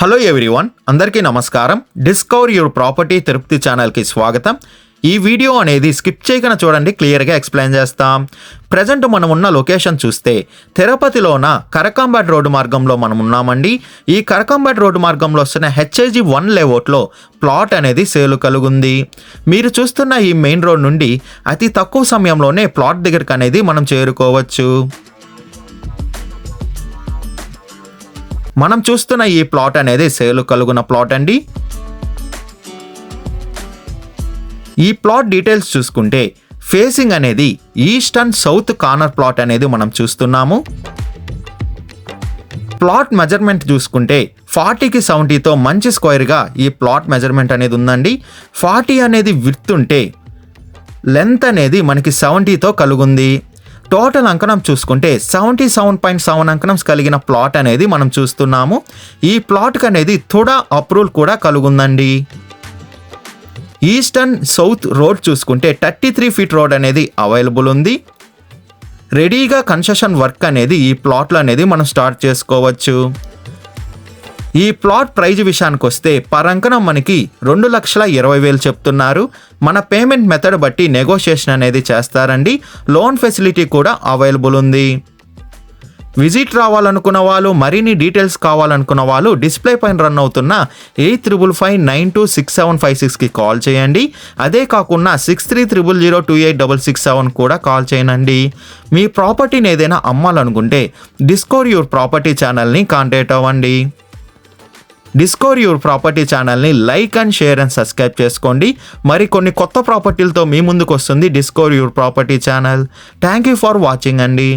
Hello everyone, అందరికీ నమస్కారం. Discover your property Tirupati ఛానల్కి స్వాగతం. ఈ వీడియో అనేది స్కిప్ చేయకుండా చూడండి, క్లియర్గా ఎక్స్ప్లెయిన్ చేస్తాం. ప్రజెంట్ మనం ఉన్న లొకేషన్ చూస్తే తిరుపతిలోన కరకంబట్ రోడ్డు మార్గంలో మనం ఉన్నామండి. ఈ కరకంబట్ రోడ్డు మార్గంలో వస్తున్న హెచ్ఐజి 1 లేఅవుట్లో ప్లాట్ అనేది సేలు కలుగుంది. మీరు చూస్తున్న ఈ మెయిన్ రోడ్ నుండి అతి తక్కువ సమయంలోనే ప్లాట్ దగ్గరికి అనేది మనం చేరుకోవచ్చు. మనం చూస్తున్న ఈ ప్లాట్ అనేది సేలు కలుగున ప్లాట్ అండి. ఈ ప్లాట్ డీటెయిల్స్ చూసుకుంటే ఫేసింగ్ అనేది east and south corner plot అనేది మనం చూస్తున్నాము. ప్లాట్ మెజర్మెంట్ చూసుకుంటే 40కి 70తో మంచి స్క్వేర్గా ఈ ప్లాట్ మెజర్మెంట్ అనేది ఉందండి. 40 అనేది విడ్త్ ఉంటే లెంత్ అనేది మనకి 70తో కలుగుంది. టోటల్ అంకణం చూసుకుంటే 77.7 అంకణం కలిగిన ప్లాట్ అనేది మనం చూస్తున్నాము. ఈ ప్లాట్కి అనేది తుడా అప్రూవల్ కూడా కలుగుందండి. ఈస్ట్ అండ్ సౌత్ రోడ్ చూసుకుంటే 33 ఫీట్ రోడ్ అనేది అవైలబుల్ ఉంది. రెడీగా కన్స్ట్రక్షన్ వర్క్ అనేది ఈ ప్లాట్లో అనేది మనం స్టార్ట్ చేసుకోవచ్చు. ఈ ప్లాట్ ప్రైజ్ విషయానికి వస్తే పర్ అంకణం మనకి 2,20,000 చెప్తున్నారు. మన పేమెంట్ మెథడ్ బట్టి నెగోషియేషన్ అనేది చేస్తారండి. లోన్ ఫెసిలిటీ కూడా అవైలబుల్ ఉంది. విజిట్ రావాలనుకున్న వాళ్ళు, మరిన్ని డీటెయిల్స్ కావాలనుకున్న వాళ్ళు డిస్ప్లే పైన రన్ అవుతున్న 8555926756కి కాల్ చేయండి. అదే కాకుండా 6300028667 కూడా కాల్ చేయండి. మీ ప్రాపర్టీని ఏదైనా అమ్మాలనుకుంటే డిస్కవర్ యువర్ ప్రాపర్టీ ఛానల్ని కాంటాక్ట్ అవ్వండి. డిస్కవర్ యువర్ ప్రాపర్టీ ఛానల్ని like and share and subscribe చేసుకోండి. మరి కొన్ని కొత్త ప్రాపర్టీలతో మీ ముందుకు వస్తుంది discover your property channel. Thank you for watching అండి.